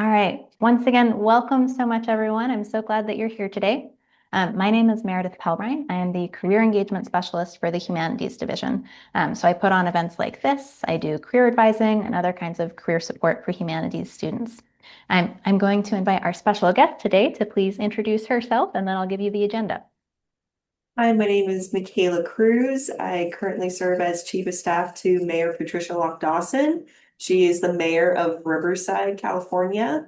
All right. Once again, welcome so much, everyone. I'm so glad that you're here today. My name is Meredith Pelbrine. I am the Career Engagement Specialist for the Humanities Division. So I put on events like this. I do career advising and other kinds of career support for humanities students. I'm going to invite our special guest today to please introduce herself, and then I'll give you the agenda. Hi, my name is Mikaila Kruse. I currently serve as Chief of Staff to Mayor Patricia Lock Dawson. She is the mayor of Riverside, California.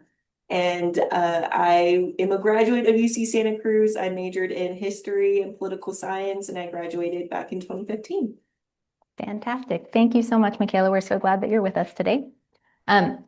And I am a graduate of UC Santa Cruz. I majored in history and political science, and I graduated back in 2015. Fantastic. Thank you so much, Michaela. We're so glad that you're with us today.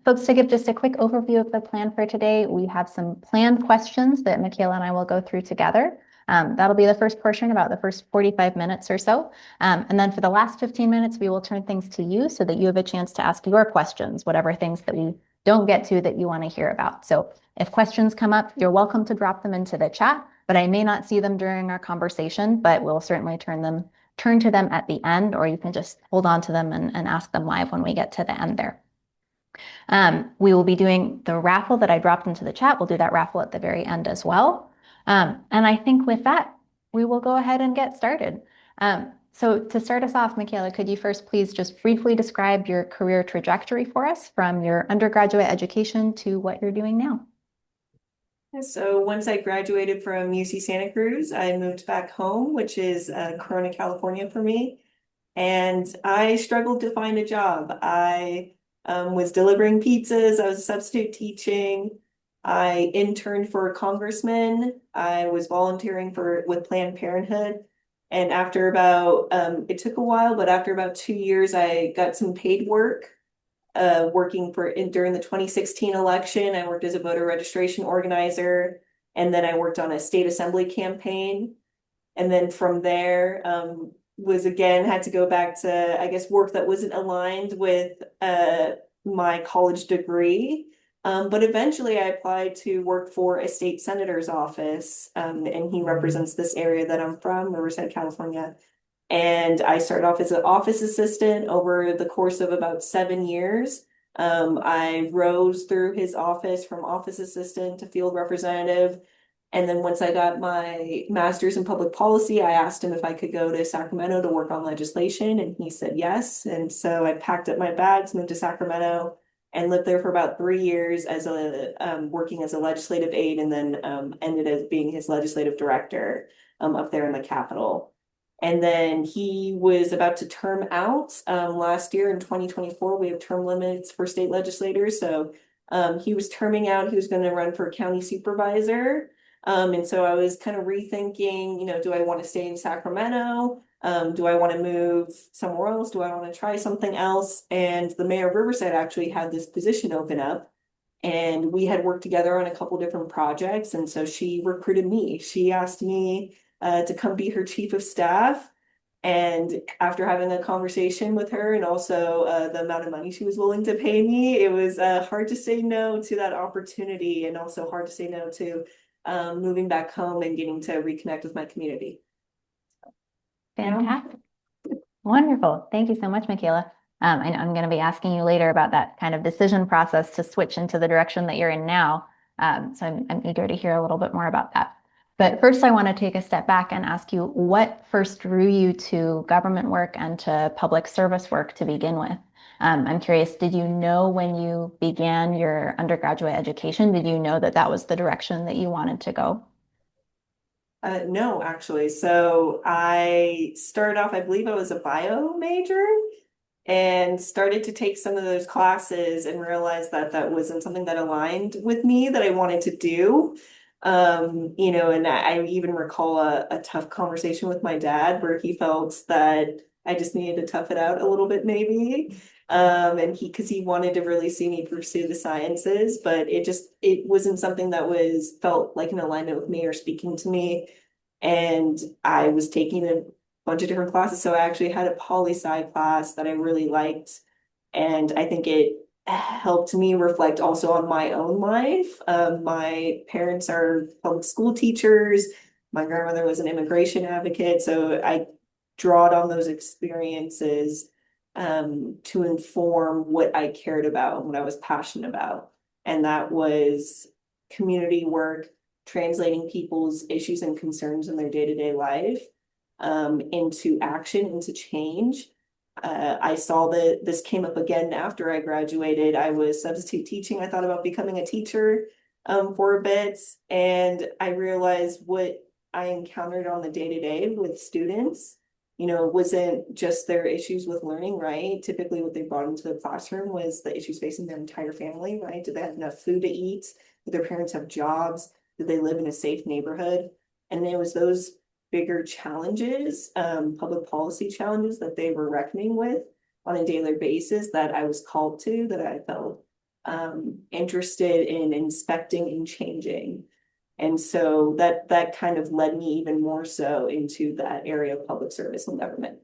Folks, to give just a quick overview of the plan for today, we have some planned questions that Michaela and I will go through together. That'll be the first portion, about the first 45 minutes or so. And then for the last 15 minutes, we will turn things to you so that you have a chance to ask your questions, whatever things that we don't get to that you want to hear about. So if questions come up, you're welcome to drop them into the chat, but I may not see them during our conversation, but we'll certainly turn to them at the end, or you can just hold on to them and ask them live when we get to the end there. We will be doing the raffle that I dropped into the chat. We'll do that raffle at the very end as well. And I think with that, we will go ahead and get started. So to start us off, Michaela, could you first please just briefly describe your career trajectory for us from your undergraduate education to what you're doing now? So once I graduated from UC Santa Cruz, I moved back home, which is Corona, California for me. And I struggled to find a job. I was delivering pizzas. I was substitute teaching. I interned for a congressman. I was volunteering with Planned Parenthood. And after it took a while, but after about 2 years, I got some paid work working during the 2016 election. I worked as a voter registration organizer, and then I worked on a state assembly campaign. And then from there, was again had to go back to, I guess, work that wasn't aligned with my college degree. But eventually I applied to work for a state senator's office, and he represents this area that I'm from, Riverside, California. And I started off as an office assistant over the course of about 7 years. I rose through his office from office assistant to field representative. And then once I got my master's in public policy, I asked him if I could go to Sacramento to work on legislation, and he said yes. And so I packed up my bags, moved to Sacramento, and lived there for about 3 years as working as a legislative aide, and then ended as being his legislative director up there in the Capitol. And then he was about to term out last year in 2024. We have term limits for state legislators. So he was terming out. He was going to run for county supervisor. And so I was kind of rethinking, do I want to stay in Sacramento? Do I want to move somewhere else? Do I want to try something else? And the mayor of Riverside actually had this position open up. And we had worked together on a couple different projects. And so she recruited me. She asked me to come be her chief of staff. And after having a conversation with her and also the amount of money she was willing to pay me, it was hard to say no to that opportunity, and also hard to say no to moving back home and getting to reconnect with my community. Fantastic. Wonderful. Thank you so much, Michaela. I'm going to be asking you later about that kind of decision process to switch into the direction that you're in now. So I'm eager to hear a little bit more about that. But first, I want to take a step back and ask you what first drew you to government work and to public service work to begin with? I'm curious, did you know when you began your undergraduate education, did you know that that was the direction that you wanted to go? No, actually. So I started off, I believe I was a bio major, and started to take some of those classes and realized that that wasn't something that aligned with me that I wanted to do. And I even recall a tough conversation with my dad where he felt that I just needed to tough it out a little bit, maybe. And because he wanted to really see me pursue the sciences, but it wasn't something that felt like an alignment with me or speaking to me. And I was taking a bunch of different classes. So I actually had a poli-sci class that I really liked. And I think it helped me reflect also on my own life. My parents are public school teachers. My grandmother was an immigration advocate. So I drawed on those experiences to inform what I cared about and what I was passionate about. and that was community work, translating people's issues and concerns in their day-to-day life into action, into change. I saw that this came up again after I graduated. I was substitute teaching. I thought about becoming a teacher for a bit, and I realized what I encountered on the day-to-day with students, wasn't just their issues with learning, right? Typically what they brought into the classroom was the issues facing their entire family, right? Did they have enough food to eat? Did their parents have jobs? Did they live in a safe neighborhood? And it was those bigger challenges, public policy challenges that they were reckoning with on a daily basis that I was called to, that I felt interested in inspecting and changing. And so that kind of led me even more so into that area of public service and government.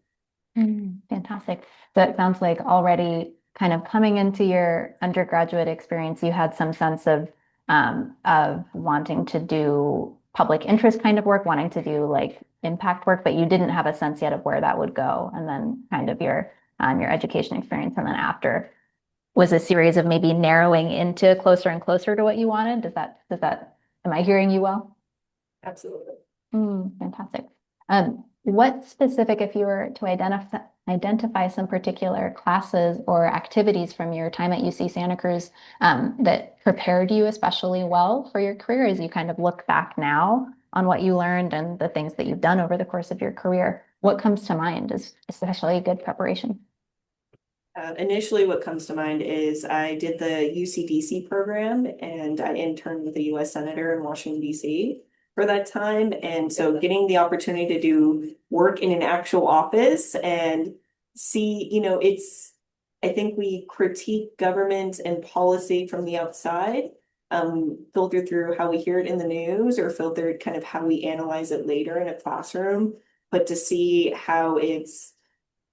Fantastic. So it sounds like already kind of coming into your undergraduate experience, you had some sense of wanting to do public interest kind of work, wanting to do like impact work, but you didn't have a sense yet of where that would go. And then kind of your education experience, and then after was a series of maybe narrowing into closer and closer to what you wanted. Am I hearing you well? Absolutely. Fantastic. What specific, if you were to identify some particular classes or activities from your time at UC Santa Cruz that prepared you especially well for your career as you kind of look back now on what you learned and the things that you've done over the course of your career, what comes to mind as especially good preparation? Initially, what comes to mind is I did the UCDC program and I interned with a US Senator in Washington, D.C. for that time. And so getting the opportunity to do work in an actual office and see, I think we critique government and policy from the outside, filtered through how we hear it in the news or filtered kind of how we analyze it later in a classroom. But to see how it's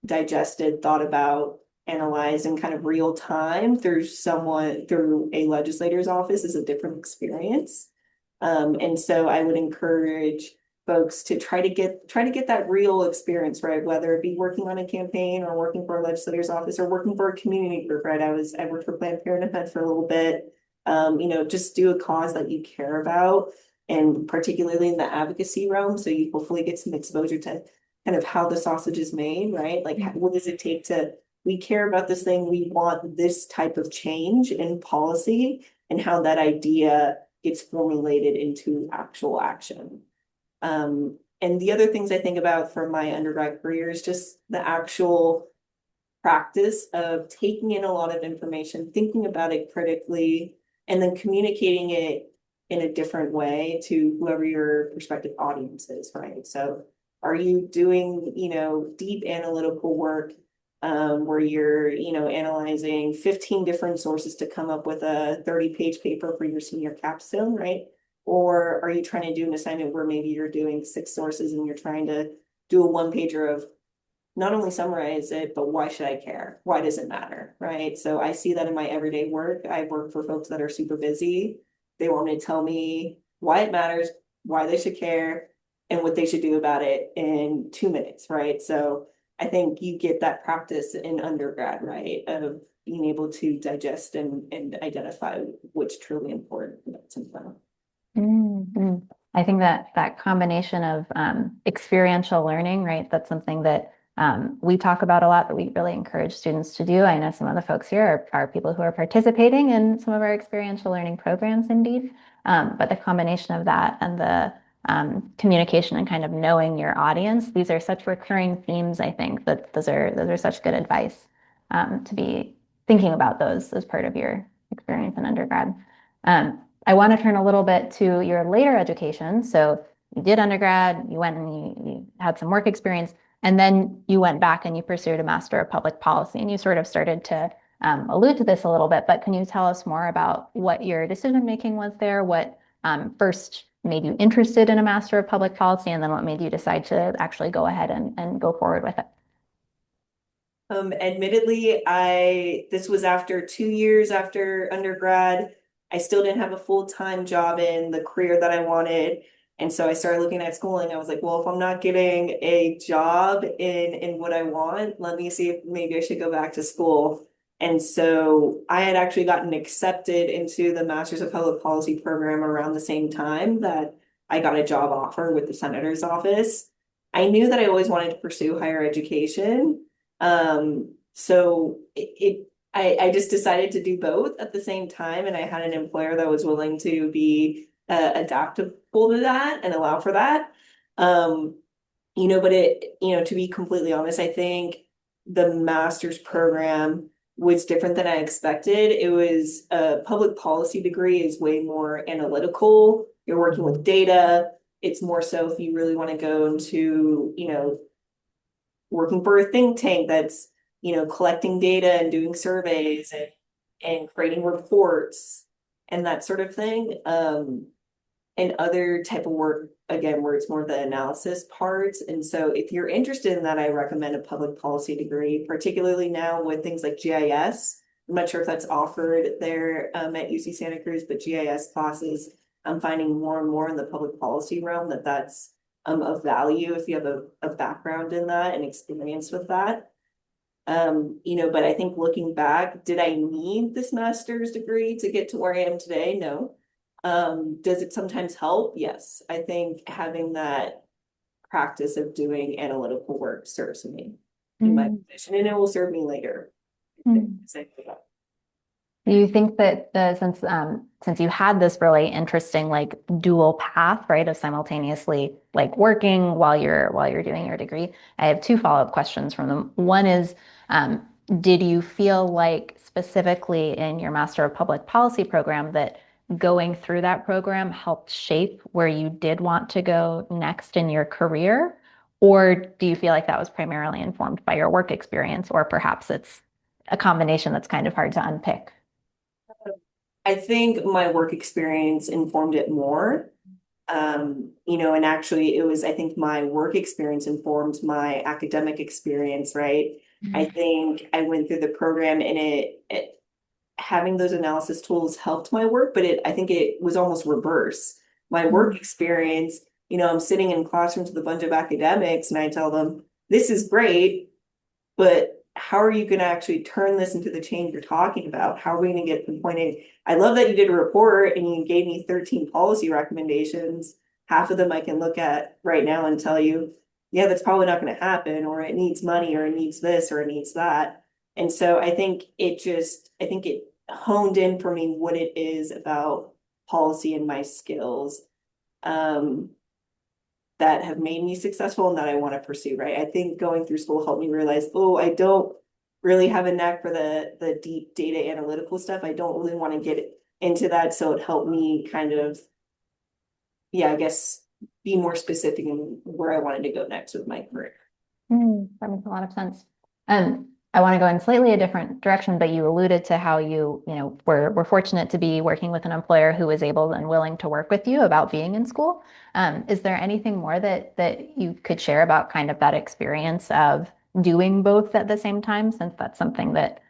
digested, thought about, analyzed in kind of real time through a legislator's office is a different experience. And so I would encourage folks to try to get that real experience, right? Whether it be working on a campaign or working for a legislator's office or working for a community group, right? I worked for Planned Parenthood for a little bit. Just do a cause that you care about, and particularly in the advocacy realm, so you hopefully get some exposure to kind of how the sausage is made, right? Like, what does it take to, we care about this thing, we want this type of change in policy, and how that idea gets formulated into actual action. And the other things I think about for my undergrad career is just the actual practice of taking in a lot of information, thinking about it critically, and then communicating it in a different way to whoever your prospective audience is, right? So are you doing, deep analytical work where you're, analyzing 15 different sources to come up with a 30-page paper for your senior capstone, right? Or are you trying to do an assignment where maybe you're doing 6 sources and you're trying to do a one-pager of not only summarize it, but why should I care? Why does it matter, right? So I see that in my everyday work. I work for folks that are super busy. They want me to tell me why it matters, why they should care, and what they should do about it in 2 minutes, right? So I think you get that practice in undergrad, right? Of being able to digest and identify what's truly important about something. Mm-hmm. I think that combination of experiential learning, right? That's something that we talk about a lot, that we really encourage students to do. I know some of the folks here are people who are participating in some of our experiential learning programs, indeed. But the combination of that and the communication and kind of knowing your audience, these are such recurring themes. I think that those are such good advice to be thinking about those as part of your experience in undergrad. I want to turn a little bit to your later education. So you did undergrad, you went and you had some work experience, and then you went back and you pursued a Master of Public Policy. And you sort of started to allude to this a little bit, but can you tell us more about what your decision making was there? What first made you interested in a Master of Public Policy, and then what made you decide to actually go ahead and go forward with it? Admittedly, this was after 2 years after undergrad. I still didn't have a full-time job in the career that I wanted. And so I started looking at schooling. I was like, well, if I'm not getting a job in what I want, let me see if maybe I should go back to school. And so I had actually gotten accepted into the Masters of Public Policy program around the same time that I got a job offer with the senator's office. I knew that I always wanted to pursue higher education. So I just decided to do both at the same time. And I had an employer that was willing to be adaptable to that and allow for that. Um, but to be completely honest, I think the master's program was different than I expected. It was a public policy degree is way more analytical. You're working with data. It's more so if you really want to go into, working for a think tank that's, collecting data and doing surveys and creating reports and that sort of thing. And other type of work, again, where it's more the analysis parts. And so if you're interested in that, I recommend a public policy degree, particularly now with things like GIS. I'm not sure if that's offered there at UC Santa Cruz, but GIS classes, I'm finding more and more in the public policy realm that's of value if you have a background in that and experience with that. But I think looking back, did I need this master's degree to get to where I am today? No. Does it sometimes help? Yes. I think having that practice of doing analytical work serves me in my position, and it will serve me later. Mm. Do you think that since you had this really interesting like dual path, right, of simultaneously like working while you're doing your degree, I have two follow-up questions from them. One is, did you feel like specifically in your Master of Public Policy program that going through that program helped shape where you did want to go next in your career? Or do you feel like that was primarily informed by your work experience, or perhaps it's a combination that's kind of hard to unpick? I think my work experience informed it more. And actually it was, I think my work experience informed my academic experience, right? I think I went through the program and it having those analysis tools helped my work, but I think it was almost reverse. My work experience, I'm sitting in classrooms with a bunch of academics and I tell them, this is great, but how are you going to actually turn this into the change you're talking about? How are we going to get from point A? I love that you did a report and you gave me 13 policy recommendations. Half of them I can look at right now and tell you, yeah, that's probably not going to happen, or it needs money, or it needs this, or it needs that. And so I think it honed in for me what it is about policy and my skills. Um, that have made me successful and that I want to pursue, right? I think going through school helped me realize, oh, I don't really have a knack for the deep data analytical stuff. I don't really want to get into that. So it helped me kind of, yeah, I guess be more specific in where I wanted to go next with my career. That makes a lot of sense. I want to go in slightly a different direction, but you alluded to how were fortunate to be working with an employer who was able and willing to work with you about being in school. Is there anything more that you could share about kind of that experience of doing both at the same time, since that's something that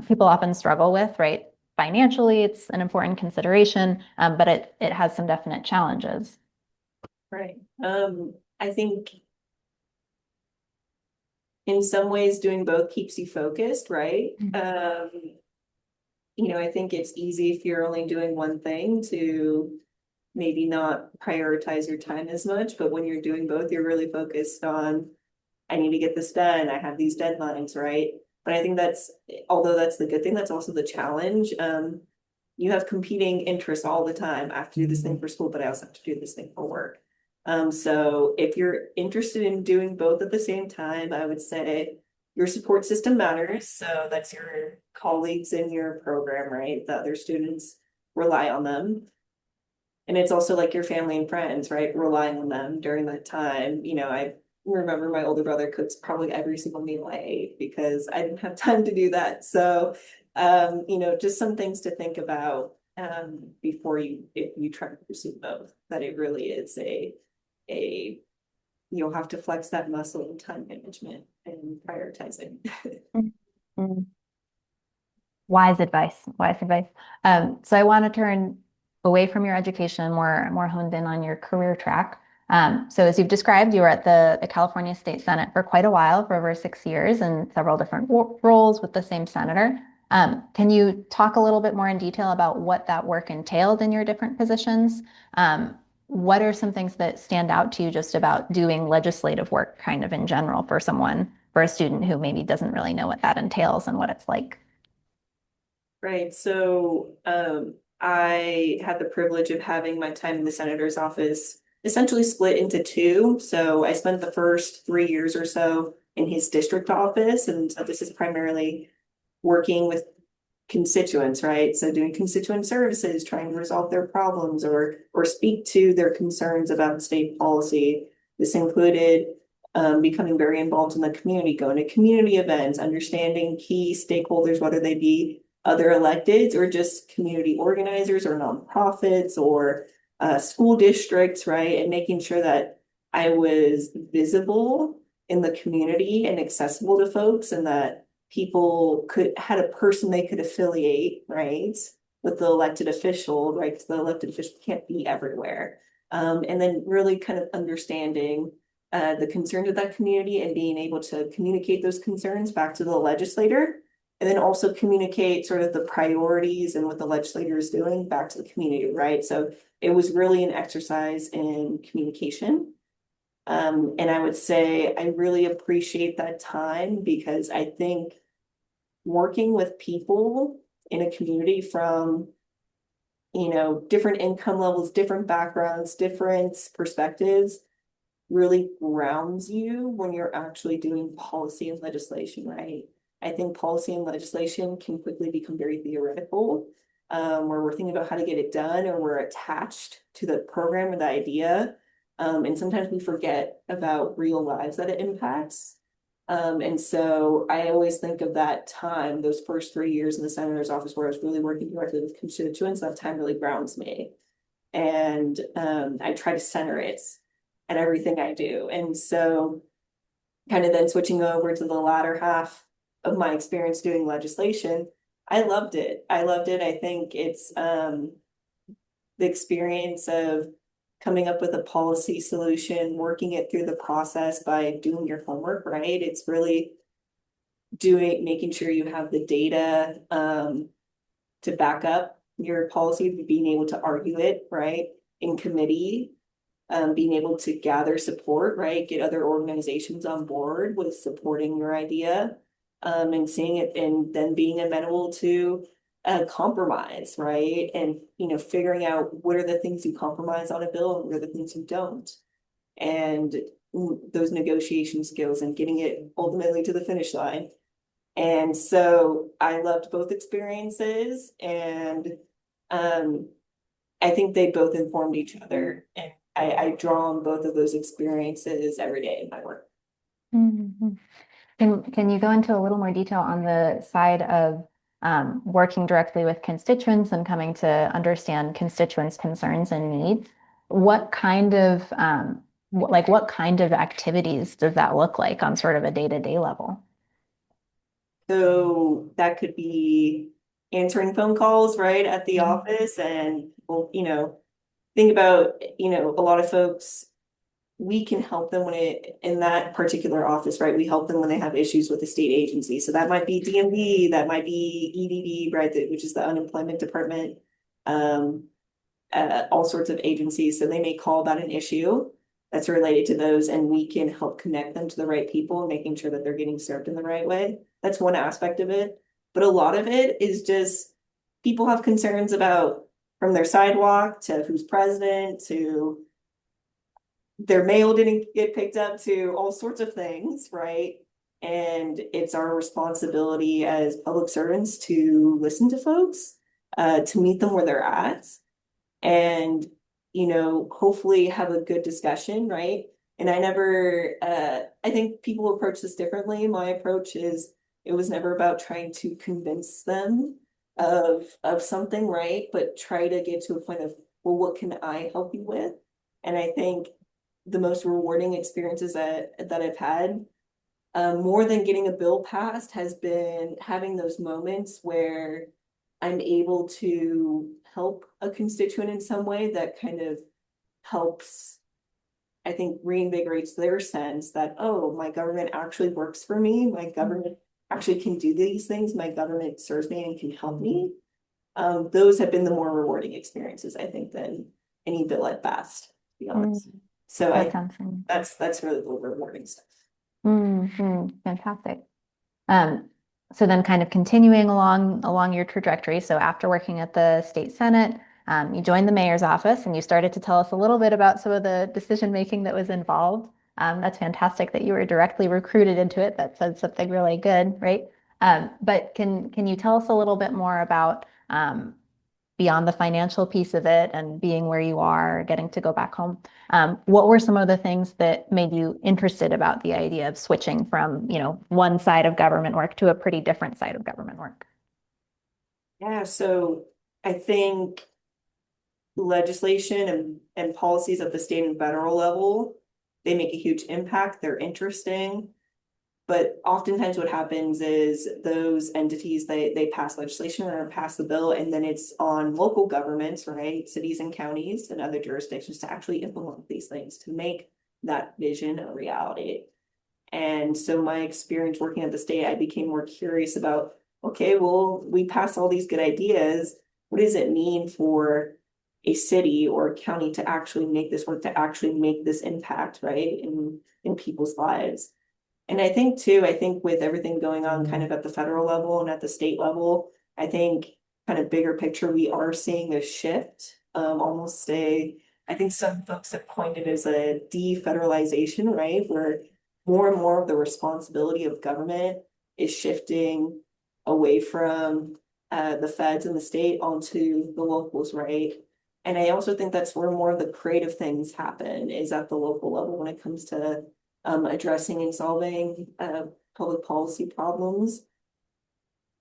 people often struggle with, right? Financially, it's an important consideration, but it has some definite challenges. Right. I think in some ways doing both keeps you focused, right? I think it's easy if you're only doing one thing to maybe not prioritize your time as much, but when you're doing both, you're really focused on, I need to get this done. I have these deadlines, right? But I think although that's the good thing, that's also the challenge. You have competing interests all the time. I have to do this thing for school, but I also have to do this thing for work. So if you're interested in doing both at the same time, I would say your support system matters. So that's your colleagues in your program, right? The other students rely on them. And it's also like your family and friends, right? Relying on them during that time. I remember my older brother cooks probably every single meal I ate because I didn't have time to do that. So, just some things to think about before if you try to pursue both, that it really is a you'll have to flex that muscle in time management and prioritizing. Mhm. Wise advice, wise advice. So I want to turn away from your education, more honed in on your career track. So as you've described, you were at the California State Senate for quite a while, for over 6 years, in several different roles with the same senator. Can you talk a little bit more in detail about what that work entailed in your different positions? What are some things that stand out to you just about doing legislative work kind of in general for someone, for a student who maybe doesn't really know what that entails and what it's like? Right. So I had the privilege of having my time in the senator's office essentially split into two. So I spent the first 3 years or so in his district office. And so this is primarily working with constituents, right? So doing constituent services, trying to resolve their problems or speak to their concerns about state policy. This included becoming very involved in the community, going to community events, understanding key stakeholders, whether they be other electeds or just community organizers or nonprofits or school districts, right? And making sure that I was visible in the community and accessible to folks and that people had a person they could affiliate, right, with the elected official, right? Because the elected official can't be everywhere. And then really kind of understanding the concerns of that community and being able to communicate those concerns back to the legislator. And then also communicate sort of the priorities and what the legislator is doing back to the community, right? So it was really an exercise in communication. And I would say I really appreciate that time because I think working with people in a community from, different income levels, different backgrounds, different perspectives really grounds you when you're actually doing policy and legislation, right? I think policy and legislation can quickly become very theoretical, where we're thinking about how to get it done or we're attached to the program or the idea. And sometimes we forget about real lives that it impacts. And so I always think of that time, those first 3 years in the senator's office where I was really working directly with constituents, that time really grounds me. And I try to center it at everything I do. And so kind of then switching over to the latter half of my experience doing legislation, I loved it. I loved it. I think it's the experience of coming up with a policy solution, working it through the process by doing your homework, right? It's really making sure you have the data to back up your policy, being able to argue it, right, in committee, being able to gather support, right, get other organizations on board with supporting your idea, and seeing it and then being amenable to compromise, right? And figuring out what are the things you compromise on a bill and what are the things you don't. And those negotiation skills and getting it ultimately to the finish line. And so I loved both experiences and I think they both informed each other. And I draw on both of those experiences every day in my work. Mhm. Can you go into a little more detail on the side of working directly with constituents and coming to understand constituents' concerns and needs? What kind of what kind of activities does that look like on sort of a day-to-day level? So that could be answering phone calls, right, at the Mhm. office and, well, think about, a lot of folks, we can help them when in that particular office, right? We help them when they have issues with the state agency. So that might be DMV, that might be EDD, right, which is the unemployment department, um, all sorts of agencies. So they may call about an issue that's related to those, and we can help connect them to the right people, making sure that they're getting served in the right way. That's one aspect of it. But a lot of it is just people have concerns about from their sidewalk to who's president to their mail didn't get picked up to all sorts of things, right? And it's our responsibility as public servants to listen to folks, to meet them where they're at, and hopefully have a good discussion, right? And I think people approach this differently. My approach is it was never about trying to convince them of something, right? But try to get to a point of, well, what can I help you with? And I think the most rewarding experiences that I've had, more than getting a bill passed, has been having those moments where I'm able to help a constituent in some way that kind of helps, I think, reinvigorates their sense that, oh, my government actually works for me. My government actually can do these things, my government serves me and can help me. Those have been the more rewarding experiences, I think, than any bill at best, to be honest. Mm, So that I sounds fun. that's really the rewarding stuff. Fantastic. Um, so then kind of continuing along your trajectory. So after working at the state senate, you joined the mayor's office and you started to tell us a little bit about some of the decision making that was involved. That's fantastic that you were directly recruited into it. That said something really good, right? But can you tell us a little bit more about beyond the financial piece of it and being where you are, getting to go back home? What were some of the things that made you interested about the idea of switching from, one side of government work to a pretty different side of government work? Yeah, so I think legislation and policies at the state and federal level, they make a huge impact. They're interesting. But oftentimes what happens is those entities, they pass legislation or pass the bill, and then it's on local governments, right? Cities and counties and other jurisdictions to actually implement these things, to make that vision a reality. And so my experience working at the state, I became more curious about, okay, well, we pass all these good ideas. What does it mean for a city or a county to actually make this work, to actually make this impact, right, in people's lives? And I think too, I think with everything going on kind of at the federal level and at the state level, I think kind of bigger picture, we are seeing a shift, almost I think some folks have coined it as a defederalization, right? Where more and more of the responsibility of government is shifting away from the feds and the state onto the locals, right? And I also think that's where more of the creative things happen is at the local level when it comes to addressing and solving public policy problems.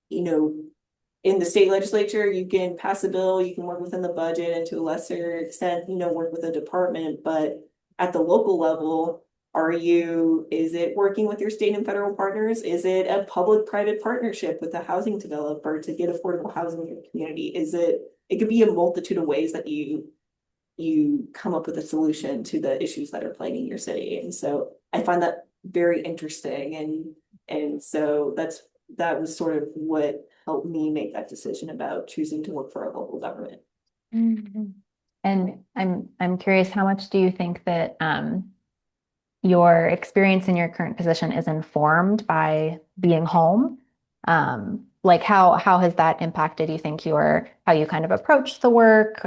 You know, in the state legislature, you can pass a bill, you can work within the budget, and to a lesser extent, work with a department. But at the local level, is it working with your state and federal partners? Is it a public-private partnership with a housing developer to get affordable housing in your community? It could be a multitude of ways that you come up with a solution to the issues that are plaguing your city. And so I find that very interesting. And so that was sort of what helped me make that decision about choosing to work for a local government. Mhm. And I'm curious, how much do you think that your experience in your current position is informed by being home? Like how has that impacted, you think, how you kind of approach the work?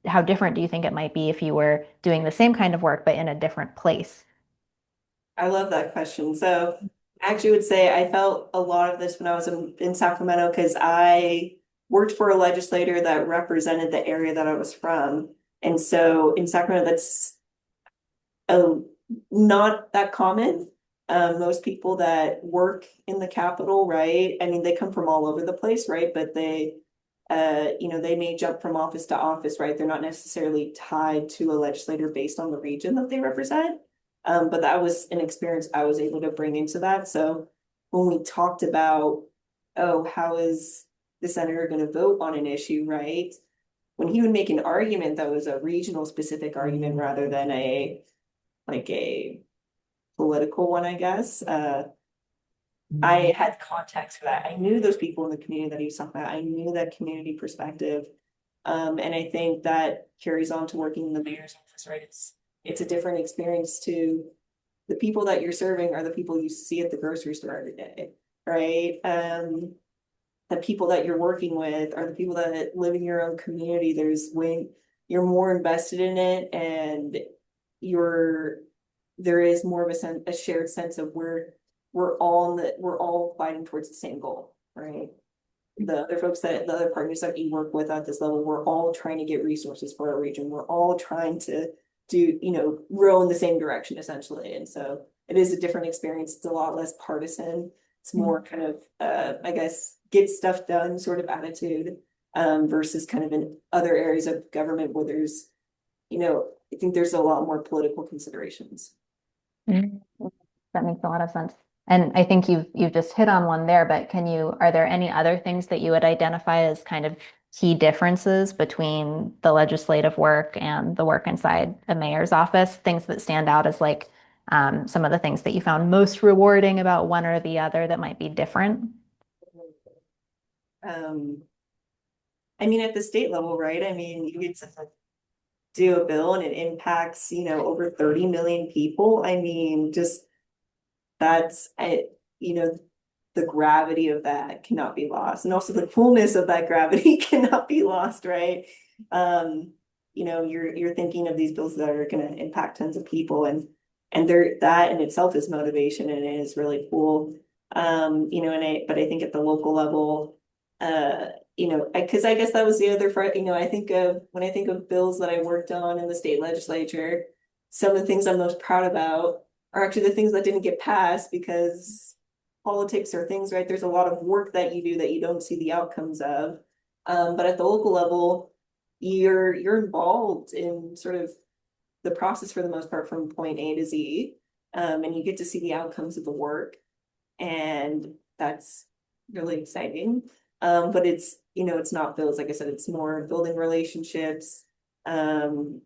How different do you think it might be if you were doing the same kind of work but in a different place? I love that question. So I actually would say I felt a lot of this when I was in Sacramento because I worked for a legislator that represented the area that I was from. And so in Sacramento, that's not that common. Most people that work in the Capitol, right? I mean, they come from all over the place, right? But they may jump from office to office, right? They're not necessarily tied to a legislator based on the region that they represent. But that was an experience I was able to bring into that. So when we talked about, oh, how is the senator going to vote on an issue, right? When he would make an argument that was a regional specific argument rather than a political one, I guess. I had context for that. I knew those people in the community that he was talking about. I knew that community perspective. And I think that carries on to working in the mayor's office, right? It's a different experience to the people that you're serving are the people you see at the grocery store every day, right? The people that you're working with are the people that live in your own community. You're more invested in it and you're there is more of a shared sense of we're all fighting towards the same goal, right? The other partners that you work with at this level, we're all trying to get resources for our region. We're all trying to row in the same direction essentially. And so it is a different experience. It's a lot less partisan. It's more kind of I guess get stuff done sort of attitude versus kind of in other areas of government where I think there's a lot more political considerations. Mhm. That makes a lot of sense. And I think you've just hit on one there, but are there any other things that you would identify as kind of key differences between the legislative work and the work inside a mayor's office? Things that stand out as like some of the things that you found most rewarding about one or the other that might be different? Um, I mean, at the state level, right? I mean, you get to do a bill and it impacts, over 30 million people. I mean, just that's, you know, the gravity of that cannot be lost. And also the coolness of that gravity cannot be lost, right? Um, you're thinking of these bills that are going to impact tons of people and that in itself is motivation and it is really cool. But I think at the local level, because I guess that was the other part, I think of when I think of bills that I worked on in the state legislature, some of the things I'm most proud about are actually the things that didn't get passed because politics are things, right? There's a lot of work that you do that you don't see the outcomes of. But at the local level, you're involved in sort of the process for the most part from point A to Z. And you get to see the outcomes of the work. And that's really exciting. But it's not bills, like I said, it's more building relationships, um,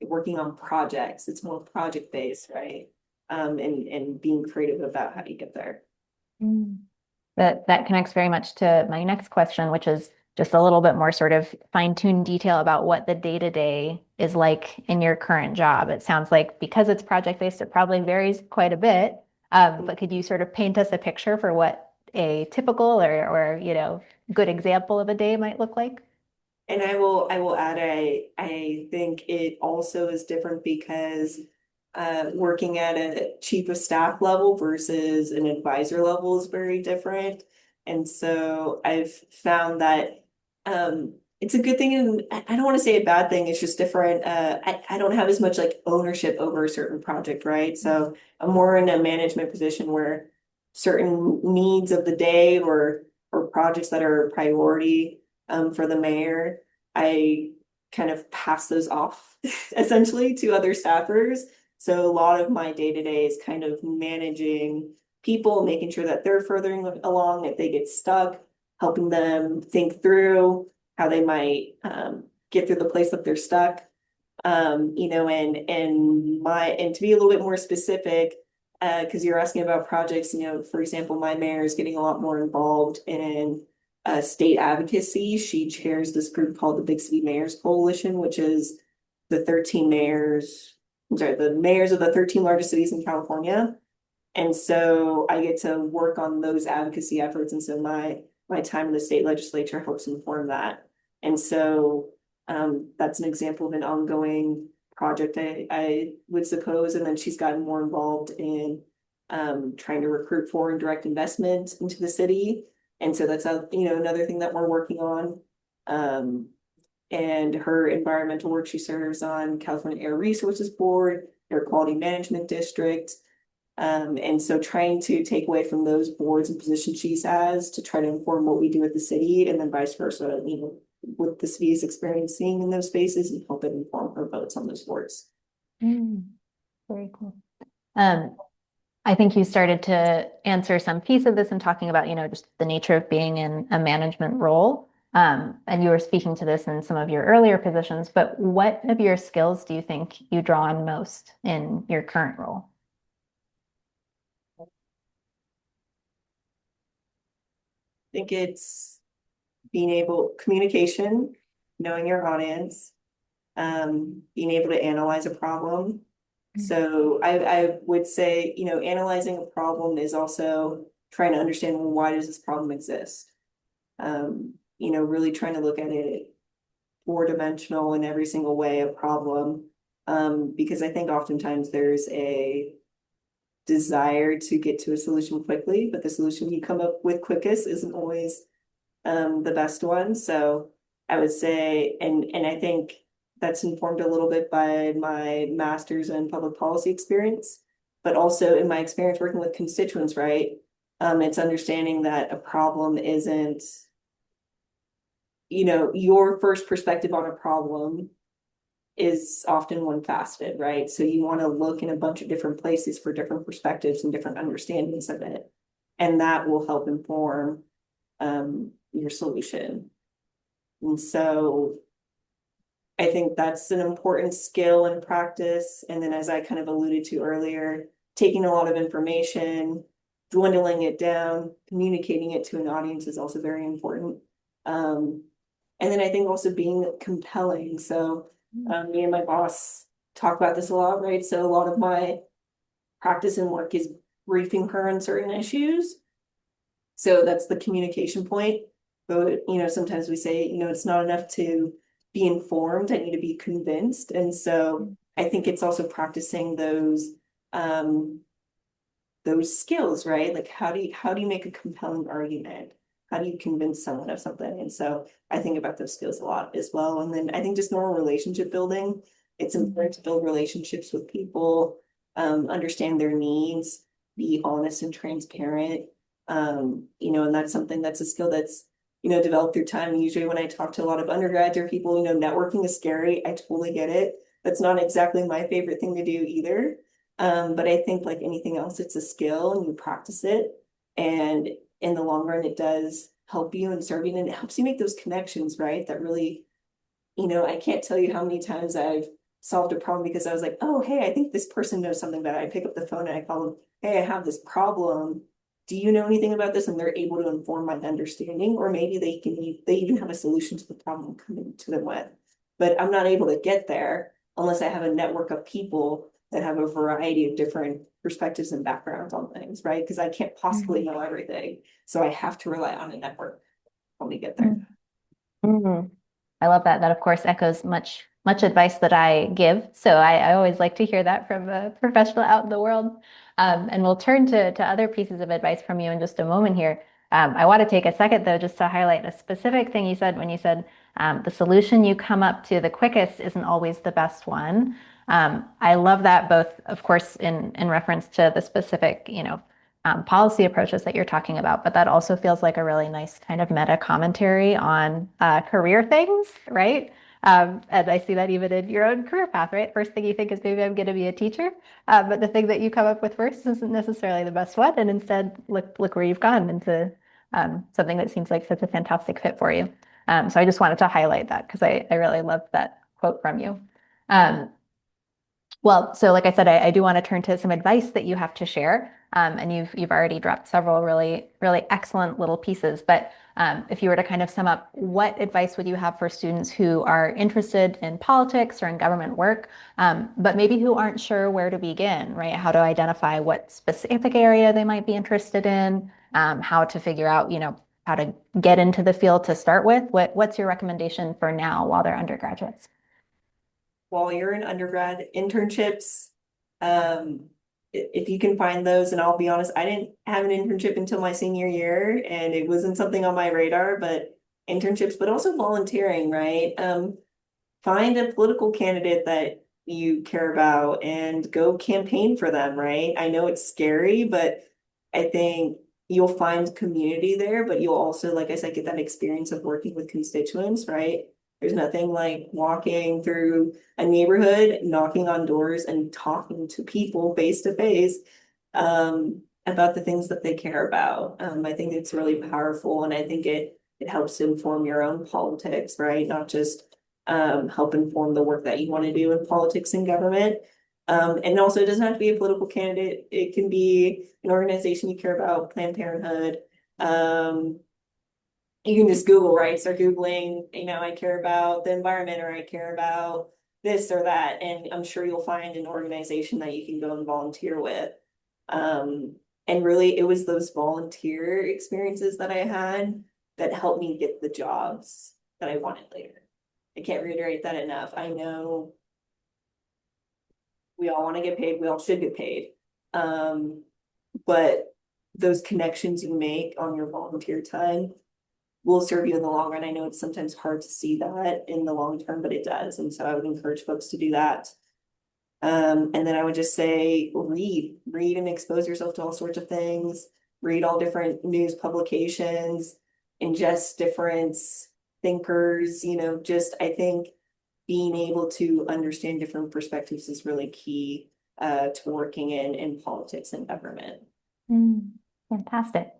working on projects. It's more project based, right? And being creative about how you get there. Mm. That connects very much to my next question, which is just a little bit more sort of fine-tuned detail about what the day-to-day is like in your current job. It sounds like because it's project-based, it probably varies quite a bit. But could you sort of paint us a picture for what a typical or good example of a day might look like? And I will add, I think it also is different because working at a chief of staff level versus an advisor level is very different. And so I've found that it's a good thing and I don't want to say a bad thing, it's just different. I don't have as much like ownership over a certain project, right? So I'm more in a management position where certain needs of the day or projects that are a priority for the mayor, I kind of pass those off essentially to other staffers. So a lot of my day to day is kind of managing people, making sure that they're furthering along if they get stuck, helping them think through how they might get through the place that they're stuck. And to be a little bit more specific, because you're asking about projects, for example, my mayor is getting a lot more involved in state advocacy. She chairs this group called the Big City Mayors Coalition, which is the 13 mayors, I'm sorry, the mayors of the 13 largest cities in California. And so I get to work on those advocacy efforts. And so my time in the state legislature helps inform that. And so that's an example of an ongoing project, I would suppose. And then she's gotten more involved in trying to recruit foreign direct investment into the city. And so that's another thing that we're working on. Um, and her environmental work, she serves on California Air Resources Board, Air Quality Management District. And so trying to take away from those boards and positions she's has to try to inform what we do at the city and then vice versa, what the city is experiencing in those spaces and help it inform her votes on those boards. Mm, very cool. Um, I think you started to answer some piece of this in talking about, just the nature of being in a management role. And you were speaking to this in some of your earlier positions, but what of your skills do you think you draw on most in your current role? I think it's communication, knowing your audience, being able to analyze a problem. So I would say, analyzing a problem is also trying to understand, well, why does this problem exist? Really trying to look at it four-dimensional in every single way, a problem. Because I think oftentimes there's a desire to get to a solution quickly, but the solution you come up with quickest isn't always the best one. So I would say, and I think that's informed a little bit by my master's in public policy experience, but also in my experience working with constituents, right? It's understanding that a problem isn't, your first perspective on a problem is often one faceted, right? So you want to look in a bunch of different places for different perspectives and different understandings of it. And that will help inform your solution. And so I think that's an important skill and practice. And then, as I kind of alluded to earlier, taking a lot of information, dwindling it down, communicating it to an audience is also very important. Um, and then I think also being compelling. So, me and my boss talk about this a lot, right? So, a lot of my practice and work is briefing her on certain issues. So that's the communication point. But, sometimes we say, it's not enough to be informed. I need to be convinced. And so I think it's also practicing um, those skills, right? Like how do you make a compelling argument? How do you convince someone of something? And so I think about those skills a lot as well. And then I think just normal relationship building. It's important to build relationships with people, understand their needs, be honest and transparent. And that's something that's a skill that's, developed through time. Usually when I talk to a lot of undergrads or people, networking is scary. I totally get it. That's not exactly my favorite thing to do either. But I think like anything else, it's a skill and you practice it. And in the long run, it does help you and serve you and it helps you make those connections, right? That really, I can't tell you how many times I've solved a problem because I was like, oh, hey, I think this person knows something about it. I pick up the phone and I call them, hey, I have this problem. Do you know anything about this? And they're able to inform my understanding, or maybe they even have a solution to the problem coming to them with. But I'm not able to get there unless I have a network of people that have a variety of different perspectives and backgrounds on things, right? Because I can't possibly know everything. So I have to rely on a network when we get there. Mhm. I love that. That of course echoes much advice that I give. So I always like to hear that from a professional out in the world. And we'll turn to other pieces of advice from you in just a moment here. I want to take a second though, just to highlight a specific thing you said when you said the solution you come up to the quickest isn't always the best one. I love that both, of course, in reference to the specific, policy approaches that you're talking about, but that also feels like a really nice kind of meta commentary on career things, right? And I see that even in your own career path, right? First thing you think is maybe I'm going to be a teacher, but the thing that you come up with first isn't necessarily the best one, and instead look where you've gone into something that seems like such a fantastic fit for you. So I just wanted to highlight that because I really love that quote from you. Um, well, so like I said, I do want to turn to some advice that you have to share. And you've already dropped several really excellent little pieces. But if you were to kind of sum up, what advice would you have for students who are interested in politics or in government work, but maybe who aren't sure where to begin, right? How to identify what specific area they might be interested in, how to figure out, how to get into the field to start with. What's your recommendation for now while they're undergraduates? While you're in undergrad, internships, um, if you can find those, and I'll be honest, I didn't have an internship until my senior year, and it wasn't something on my radar, but internships, but also volunteering, right? Find a political candidate that you care about and go campaign for them, right? I know it's scary, but I think you'll find community there, but you'll also, like I said, get that experience of working with constituents, right? There's nothing like walking through a neighborhood, knocking on doors and talking to people face to face about the things that they care about. I think it's really powerful and I think it helps to inform your own politics, right? Not just help inform the work that you want to do in politics and government. And also, it doesn't have to be a political candidate. It can be an organization you care about, Planned Parenthood. Um, you can just Google, right? Start Googling, I care about the environment or I care about this or that. And I'm sure you'll find an organization that you can go and volunteer with. Um, and really, it was those volunteer experiences that I had that helped me get the jobs that I wanted later. I can't reiterate that enough. I know we all want to get paid, we all should get paid. But those connections you make on your volunteer time will serve you in the long run. I know it's sometimes hard to see that in the long term, but it does. And so I would encourage folks to do that. And then I would just say read and expose yourself to all sorts of things, read all different news publications, ingest different thinkers, just I think being able to understand different perspectives is really key to working in politics and government. Mm, fantastic.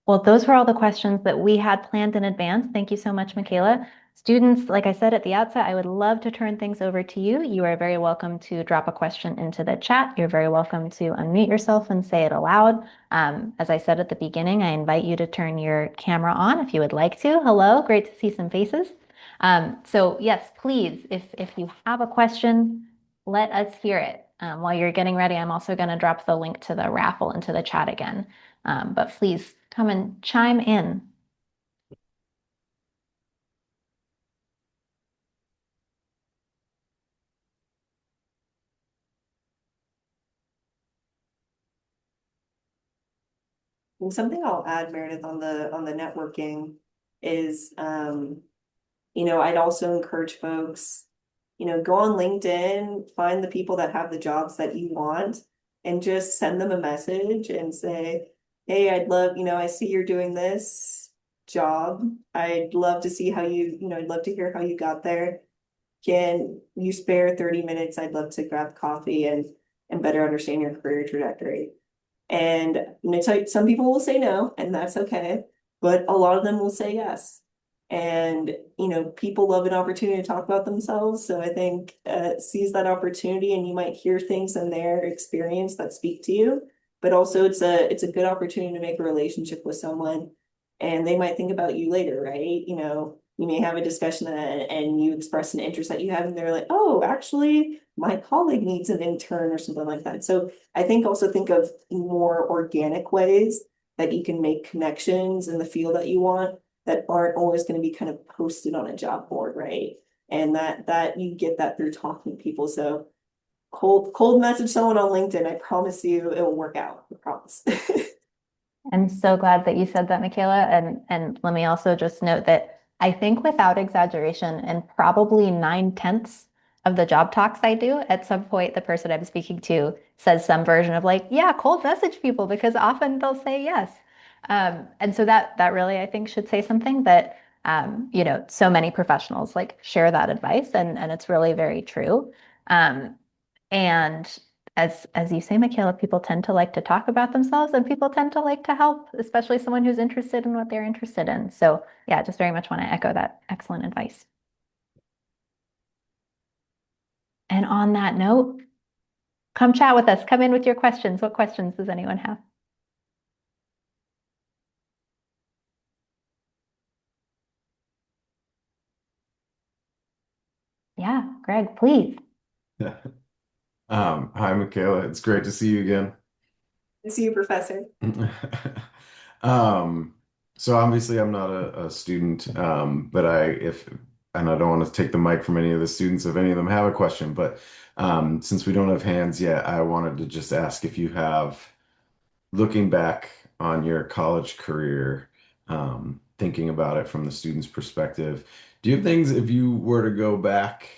Well, those were all the questions that we had planned in advance. Thank you so much, Mikaila. Students, like I said at the outset, I would love to turn things over to you. You are very welcome to drop a question into the chat. You're very welcome to unmute yourself and say it aloud. As I said at the beginning, I invite you to turn your camera on if you would like to. Hello, great to see some faces. So yes, please, if you have a question, let us hear it. While you're getting ready, I'm also going to drop the link to the raffle into the chat again. But please come and chime in. And something I'll add, Meredith, on the networking is I'd also encourage folks, go on LinkedIn, find the people that have the jobs that you want, and just send them a message and say, hey, I'd love, I see you're doing this job. I'd love to see how I'd love to hear how you got there. Can you spare 30 minutes? I'd love to grab coffee and better understand your career trajectory. And some people will say no, and that's okay, but a lot of them will say yes. And people love an opportunity to talk about themselves. So I think seize that opportunity, and you might hear things in their experience that speak to you. But also, it's a good opportunity to make a relationship with someone, and they might think about you later, right? You may have a discussion and you express an interest that you have, and they're like, oh, actually, my colleague needs an intern or something like that. So I think also think of more organic ways that you can make connections in the field that you want that aren't always going to be kind of posted on a job board, right? And that you get that through talking to people. So cold message someone on LinkedIn, I promise you it will work out. I promise. I'm so glad that you said that, Mikaila. And let me also just note that I think without exaggeration, and probably 9/10 of the job talks I do, at some point the person I'm speaking to says some version of like, yeah, cold message people because often they'll say yes. And so that really I think should say something that so many professionals like share that advice and it's really very true. Um, and as you say, Mikaila, people tend to like to talk about themselves and people tend to like to help, especially someone who's interested in what they're interested in. So yeah, just very much want to echo that excellent advice. And on that note, come chat with us. Come in with your questions. What questions does anyone have? Yeah, Greg, please. Hi, Mikaila. It's great to see you again. See you, Professor. Um, so obviously I'm not a student, but and I don't want to take the mic from any of the students if any of them have a question, but since we don't have hands yet, I wanted to just ask if you have, looking back on your college career, thinking about it from the student's perspective, do you have things, if you were to go back,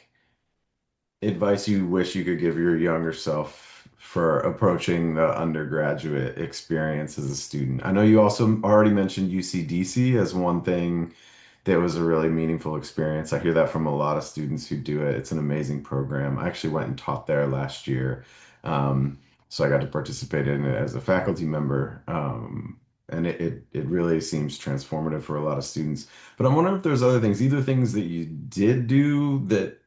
advice you wish you could give your younger self for approaching the undergraduate experience as a student? I know you also already mentioned UCDC as one thing that was a really meaningful experience. I hear that from a lot of students who do it. It's an amazing program. I actually went and taught there last year. So I got to participate in it as a faculty member. And it really seems transformative for a lot of students. But I'm wondering if there's other things, either things that you did do that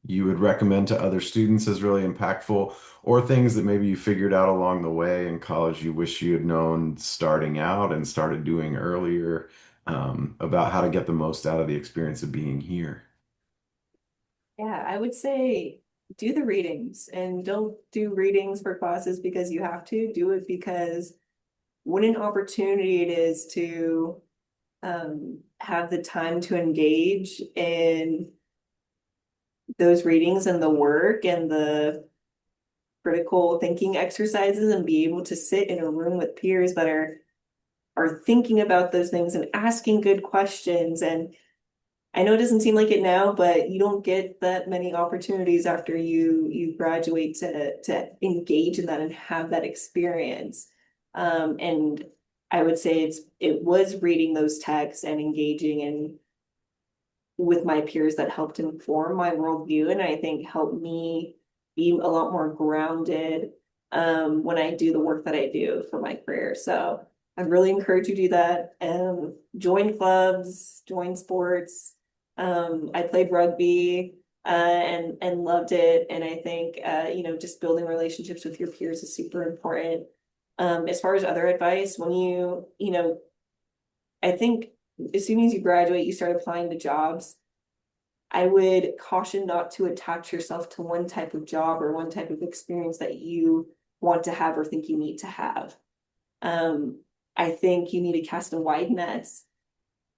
you would recommend to other students as really impactful, or things that maybe you figured out along the way in college you wish you had known starting out and started doing earlier, about how to get the most out of the experience of being here. Yeah, I would say do the readings, and don't do readings for classes because you have to. Do it because what an opportunity it is to have the time to engage in those readings and the work and the critical thinking exercises, and be able to sit in a room with peers that are thinking about those things and asking good questions. And I know it doesn't seem like it now, but you don't get that many opportunities after you graduate to engage in that and have that experience. And I would say it was reading those texts and engaging in with my peers that helped inform my worldview, and I think helped me be a lot more grounded when I do the work that I do for my career. So I really encourage you to do that. Join clubs, join sports, I played rugby and loved it. And I think just building relationships with your peers is super important. As far as other advice, when I think as soon as you graduate, you start applying to jobs. I would caution not to attach yourself to one type of job or one type of experience that you want to have or think you need to have. Um, I think you need to cast a wide net,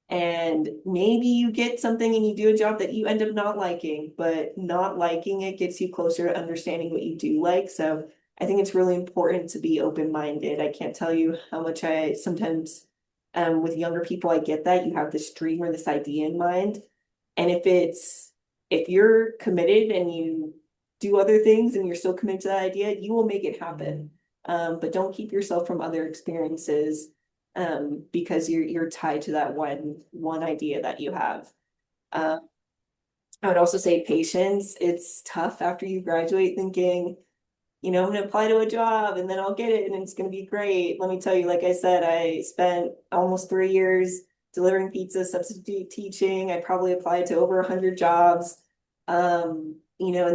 and maybe you get something and you do a job that you end up not liking, but not liking it gets you closer to understanding what you do like. So I think it's really important to be open-minded. I can't tell you how much I sometimes, with younger people, I get that you have this dream or this idea in mind. And if you're committed and you do other things and you're still committed to that idea, you will make it happen. But don't keep yourself from other experiences because you're tied to that one idea that you have. Uh, I would also say patience. It's tough after you graduate thinking, I'm going to apply to a job and then I'll get it and it's going to be great. Let me tell you, like I said, I spent almost 3 years delivering pizza, substitute teaching. I probably applied to over 100 jobs. And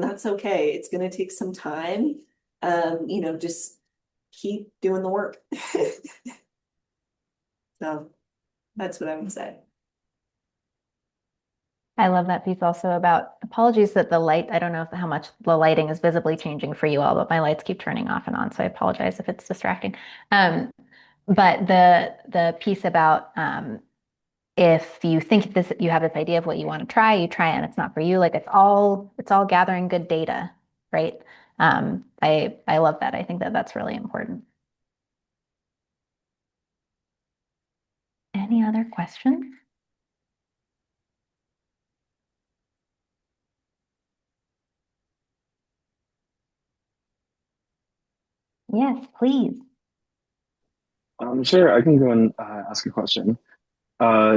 that's okay. It's going to take some time. Just keep doing the work. So that's what I would say. I love that piece also about apologies that the light, I don't know how much the lighting is visibly changing for you all, but my lights keep turning off and on. So I apologize if it's distracting. But the piece about if you think you have this idea of what you want to try, you try it and it's not for you, like it's all gathering good data, right? I love that. I think that that's really important. Any other questions? Yes, please. Sure, I can go and ask a question.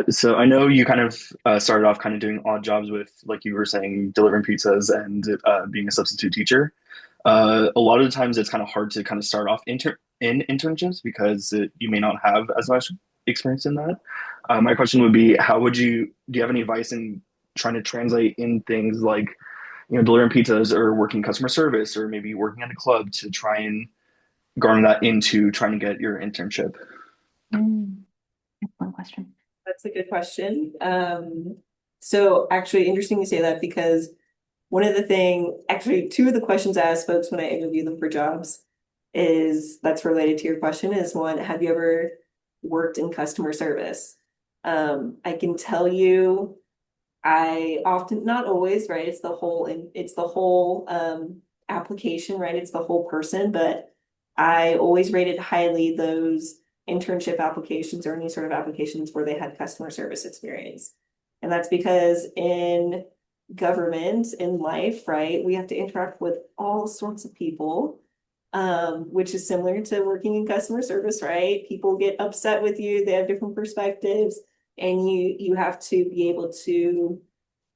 So I know you kind of started off kind of doing odd jobs with, like you were saying, delivering pizzas and being a substitute teacher. A lot of the times it's kind of hard to kind of start off in internships because you may not have as much experience in that. My question would be, do you have any advice in trying to translate in things like, delivering pizzas or working customer service or maybe working at a club to try and garner that into trying to get your internship? Excellent question. That's a good question. So actually interesting you say that because actually two of the questions I ask folks when I interview them for jobs is that's related to your question is one, have you ever worked in customer service? I can tell you I often, not always, right? It's the whole application, right? It's the whole person, but I always rated highly those internship applications or any sort of applications where they had customer service experience. And that's because in government, in life, right, we have to interact with all sorts of people, which is similar to working in customer service, right? People get upset with you, they have different perspectives, and you have to be able to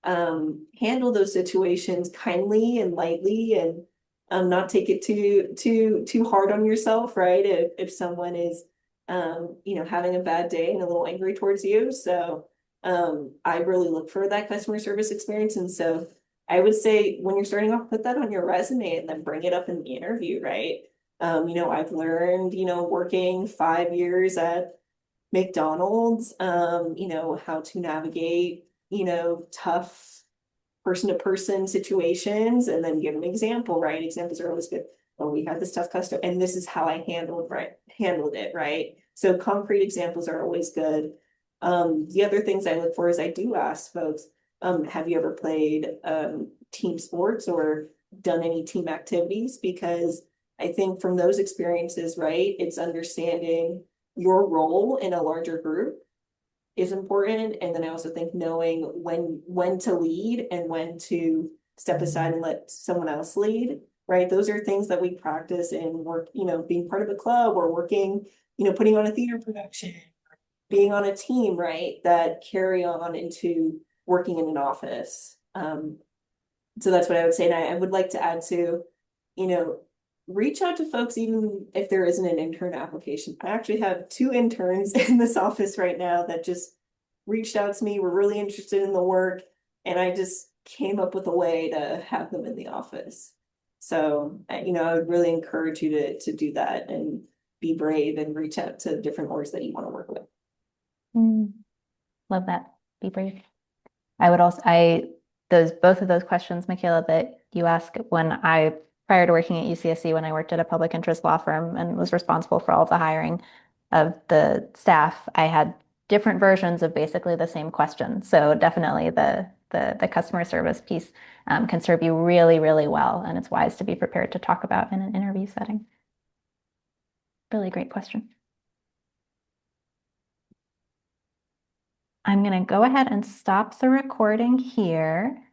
handle those situations kindly and lightly and not take it too hard on yourself, right? If someone is having a bad day and a little angry towards you. So I really look for that customer service experience. And so I would say when you're starting off, put that on your resume and then bring it up in the interview, right? I've learned, working 5 years at McDonald's, how to navigate, tough person to person situations and then give an example, right? Examples are always good. Oh, we had this tough customer and this is how I handled it, right? So concrete examples are always good. The other things I look for is I do ask folks, have you ever played team sports or done any team activities? Because I think from those experiences, right, it's understanding your role in a larger group is important. And then I also think knowing when to lead and when to step aside and let someone else lead, right? Those are things that we practice in work, being part of a club or working, putting on a theater production, being on a team, right? That carry on into working in an office. So that's what I would say. And I would like to add to, you know, reach out to folks even if there isn't an intern application. I actually have 2 interns in this office right now that just reached out to me. We're really interested in the work. and I just came up with a way to have them in the office. So, I would really encourage you to do that and be brave and reach out to different orgs that you want to work with. Love that. Be brave. Both of those questions, Mikaila, that you asked prior to working at UCSC, when I worked at a public interest law firm and was responsible for all of the hiring of the staff, I had different versions of basically the same question. So definitely the customer service piece can serve you really, really well. And it's wise to be prepared to talk about in an interview setting. Really great question. I'm going to go ahead and stop the recording here.